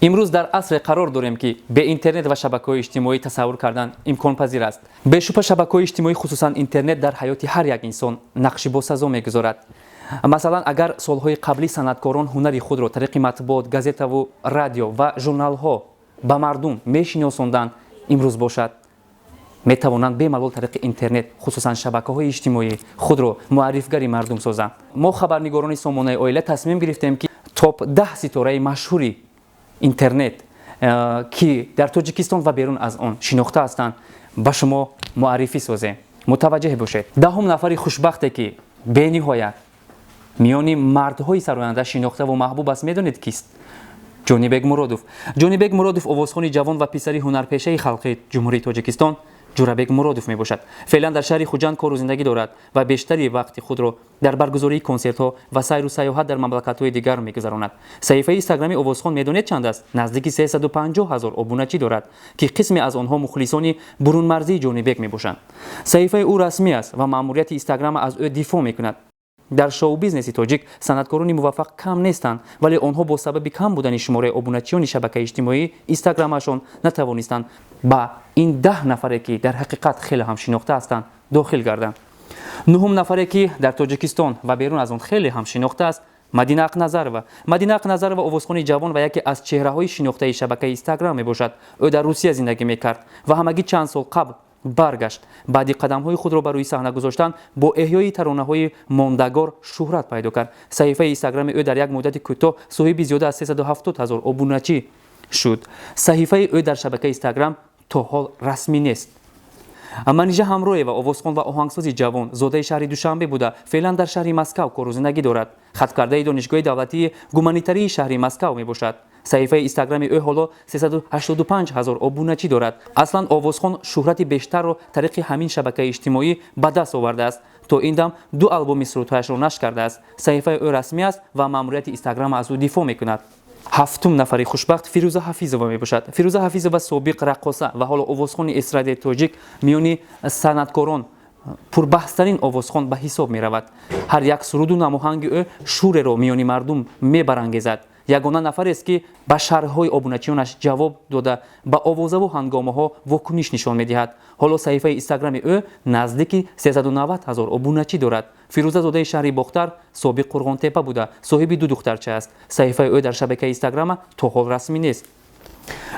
имрӯз дар асре қарор дорем ки бе интернет ва шабакаҳои иҷтимоӣ тасаввур кардан имконпазир аст. Бешубҳа шабакаҳои иҷтимоӣ хусусан интернет дар ҳаёти ҳар як инсон нақши босазо мегузорад. Масалан, агар солҳои қаблӣ санъаткорон ҳунари худро тариқи матбуот, газетаву радио ва журналҳо ба мардум мешиносонданд, имрӯз бошад метавонанд бемалол тариқи интернет хусусан шабакаҳои иҷтимоӣ худро муаррифгари мардум созанд. Мо хабарнигорони сомонаи оила тасмим гирифтем ки топ 10 ситораи машҳури интернет ки дар Тоҷикистон ва берун аз он шинохта ҳастанд ба шумо муаррифӣ созем. Мутаваҷҷеҳ бошед. Даҳум нафари хушбахте ки бениҳоят миёни мардҳои сароянда шинохта ва маҳбуб аст, медонед кист? ҷонибек муродов. ҷонибек муродов овозхони ҷавон ва писари ҳунарпешаи халқи ҷумҳурии Тоҷикистон ҷурабек муродов мебошад. феълан дар шаҳри хуҷанд кору зиндагӣ дорад ва бештари вақти худро дар баргузории консертҳо ва сайру саёҳат дар мамлакатҳои дигар мегузаронад. саҳифаи инстаграми овозхон медонед чанд аст? Наздики 350 000 обуначӣ дорад ки қисме аз онҳо мухлисони бурунмарзии ҷонибек мебошанд. саҳифаи ӯ расмӣ аст ва маъмурияти инстаграма аз ӯ дифоъ мекунад. дар шоу-бизнеси тоҷик санъаткорони муваффақ кам нестанд, вале онҳо бо сабаби кам будани шумораи обуначиёни шабакаи иҷтимоӣ Инстаграмашон натавонистанд ба ин 10 нафаре ки дар ҳақиқат хеле ҳам шинохта ҳастанд дохил гарданд. нуҳум нафаре ки дар Тоҷикистон ва берун аз он хеле ҳам шинохта аст, Мадина Ақназарова. Мадина Ақназарова овозхони ҷавон ва яке аз чеҳраҳои шинохтаи шабакаи Инстаграм мебошад. ӯ дар Русия зиндагӣ мекард ва ҳамагӣ чанд сол қабл баргашт. баъди қадамҳои худро ба рӯи саҳна гузоштан бо эҳёи таронаҳои мондагор шӯҳрат пайдо кард. саҳифаи инстаграми ӯ дар як муддати кӯтоҳ соҳиби зиёда аз 370 000 обуначӣ шуд. саҳифаи ӯ дар шабакаи Инстаграм то ҳол расмӣ нест. Манижа Ҳамроева овозхон ва оҳангсози ҷавон зодаи шаҳри Душанбе буда феълан дар шаҳри Москав кору зиндагӣ дорад. хаткардаи донишгоҳи давлатии гуманитарии шаҳри Москав мебошад. саҳифаи инстаграми ӯ ҳоло 385 000 обуначӣ дорад. аслан овозхон шӯҳрати бештарро тариқи ҳамин шабакаи иҷтимоӣ ба даст овардааст. то ин дам 2 албоми сурудҳояшро нашр кардааст. саҳифаи ӯ расмӣ аст ва маъмурияти инстаграма аз ӯ дифоъ мекунад. ҳафтум нафари хушбахт Фирӯза Ҳафизова мебошад. Фирӯза Ҳафизова собиқ раққоса ва ҳоло овозхони эстрадаи тоҷик миёни санъаткорон пурбаҳстарин овозхон ба ҳисоб меравад. ҳар як суруду намоҳанги ӯ шӯреро миёни мардум мебарангезад. ягона нафарест ки ба шарҳҳои обуначиёнаш ҷавоб дода ба овозаву ҳангомаҳо вокуниш нишон медиҳад. ҳоло саҳифаи инстаграми ӯ наздики 390 000 обуначӣ дорад. фирӯза зодаи шаҳри бохтар собиқ қурғонтепа буда соҳиби 2 духтарча аст. саҳифаи ӯ дар шабакаи инстаграма то ҳол расмӣ нест.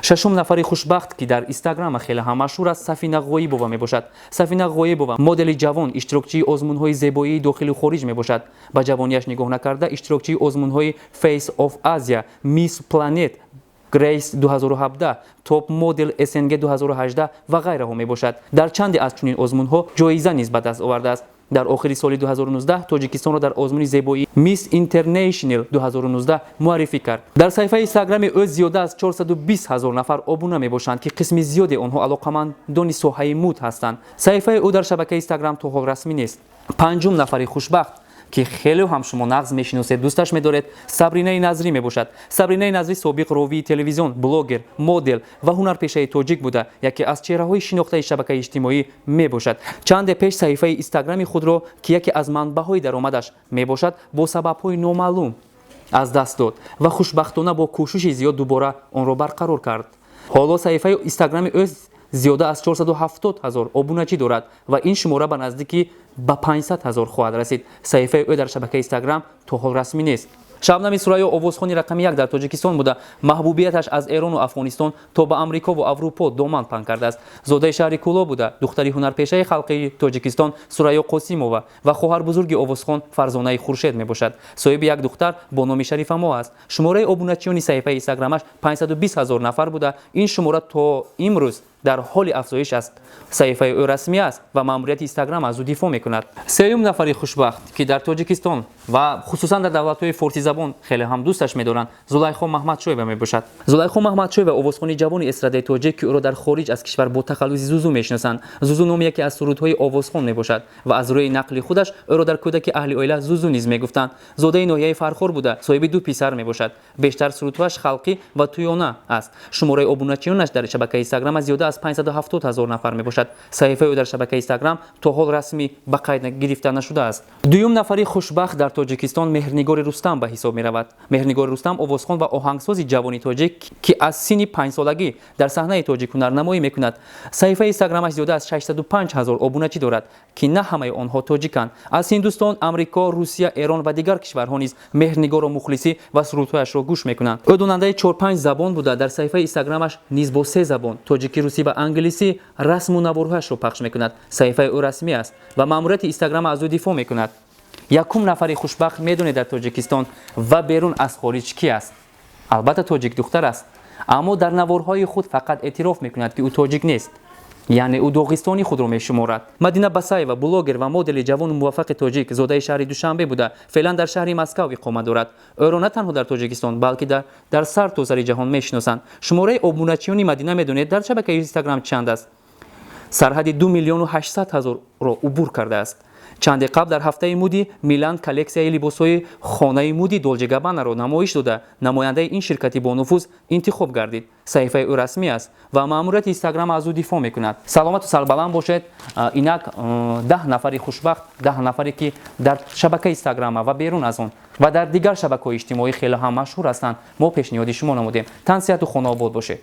шашум нафари хушбахт ки дар инстаграма хеле ҳам машҳур аст Сафина Ғоибова мебошад. Сафина Ғоибова модели ҷавон иштирокчии озмунҳои зебоии дохилу хориҷ мебошад. ба ҷавонияш нигоҳ накарда иштирокчии озмунҳои Face of Asia, Miss Planet, Grace 2017, Top Model SNG 2018 ва ғайраҳо мебошад. дар чанде аз чунин озмунҳо ҷоиза низ ба даст овардааст. дар охири соли 2019 Тоҷикистонро дар озмуни зебоии Miss International 2019 муаррифӣ кард. дар саҳифаи инстаграми ӯ зиёда аз 420 000 нафар обуна мебошанд ки қисми зиёде онҳо алоқамандони соҳаи муд ҳастанд. саҳифаи ӯ дар шабакаи инстаграм то ҳол расмӣ нест. панҷум нафари хушбахт ки хеле ҳам шумо нағз мешиносед, дӯсташ медоред, Сабринаи Назрӣ мебошад. Сабринаи Назрӣ собиқ ровии телевизион, блогер, модел ва ҳунарпешаи тоҷик буда яке аз чеҳраҳои шинохтаи шабакаи иҷтимоӣ мебошад. чанде пеш саҳифаи инстаграми худро ки яке аз манбаъҳои даромадаш мебошад бо сабабҳои номаълум аз даст дод ва хушбахтона бо кӯшиши зиёд дубора онро барқарор кард. ҳоло саҳифаи инстаграми ӯ зиёда аз 470 000 обуначӣ дорад ва ин шумора ба наздики ба 500 000 хоҳад расид. саҳифаи ӯ дар шабакаи инстаграм то ҳол расмӣ нест. шабнами Сураё овозхони рақами 1 дар Тоҷикистон буда маҳбубияташ аз Эрону Афғонистон то ба Амрико ва Аврупо доман паҳн кардааст. зодаи шаҳри Кӯло буда духтари ҳунарпешаи халқи Тоҷикистон Сураё Қосимова ва хоҳарбузурги овозхон Фарзонаи Хуршед мебошад. соҳиби як духтар бо номи Шарифа Мо аст. шумораи обуначиёни саҳифаи инстаграмаш 520 000 нафар буда ин шумора то имрӯз дар ҳоли афзоиш аст. саҳифаи ӯ расмӣ аст ва маъмурияти инстаграм аз ӯ дифоъ мекунад. сеюм нафари хушбахт ки дар Тоҷикистон ва хусусан дар давлатҳои форсизабон хеле ҳам дӯсташ медоранд Зулайхо Маҳмадшоева мебошад. Зулайхо Маҳмадшоева овозхони ҷавони эстрадаи тоҷик ки ӯро дар хориҷ аз кишвар бо тахаллузи Зузу мешиносанд. Зузу номи яке аз сурудҳои овозхон мебошад ва аз рӯи нақли худаш ӯро дар кӯдаки аҳли оила Зузу низ мегуфтанд. зодаи ноҳияи Фархор буда соҳиби 2 писар мебошад. бештар сурудҳояш халқӣ ва тӯёна аст. шумораи обуначиёнаш дар шабакаи инстаграма зиёда аз 570000 нафар мебошад. саҳифаи ӯ дар шабакаи Инстаграм то ҳол расмӣ ба қайд гирифта нашудааст. дуюм нафари хушбахт дар Тоҷикистон Меҳрнигори Рустам ба ҳисоб меравад. Меҳрнигори Рустам овозхон ва оҳангсози ҷавони тоҷик ки аз синни 5-солагӣ дар саҳнаи тоҷик ҳунарнамоӣ мекунад. саҳифаи Инстаграмаш зиёда аз 605000 обуначӣ дорад ки на ҳамаи онҳо тоҷиканд. аз Ҳиндустон, Амрико, Русия, Эрон ва дигар кишварҳо низ меҳрнигору мухлисӣ ва сурудҳояшро гӯш мекунанд. ӯ донандаи 4-5 забон буда дар саҳифаи Инстаграмаш низ бо 3 забон тоҷикӣ, русӣ ва англисӣ расму наворҳояшро пахш мекунад. саҳифаи ӯ расмӣ аст ва маъмурияти Инстаграм аз ӯ дифоъ мекунад. якум нафари хушбахт медонед дар Тоҷикистон ва берун аз хориҷ ки аст? албатта тоҷик духтар аст, аммо дар наворҳои худ фақат эътироф мекунад ки ӯ тоҷик нест, яъне ӯ доғистони худро мешуморад. Мадина Басаева, блогер ва модели ҷавону муваффақи тоҷик, зодаи шаҳри Душанбе буда феълан дар шаҳри Москав иқомат дорад. ӯро на танҳо дар Тоҷикистон, балки дар сартосари ҷаҳон мешиносанд. шумораи обуначиёни Мадина медонед дар шабакаи Инстаграм чанд аст? сарҳади 2,800,000-ро убур кардааст. чанде қабл дар ҳафтаи муди Милан коллексияи либосҳои хонаи муди Долҷе Габбанаро намоиш дода, намояндаи ин ширкати бонуфуз интихоб гардид. саҳифаи ӯ расмӣ аст ва маъмурияти Инстаграм аз ӯ дифоъ мекунад. саломату сарбаланд бошед. инак 10 нафари хушбахт, 10 нафаре ки дар шабакаи Инстаграма ва берун аз он ва дар дигар шабакаҳои иҷтимоӣ хеле ҳам машҳур ҳастанд, мо пешниҳоди шумо намудем. Тан сиҳату хонаобод бошед.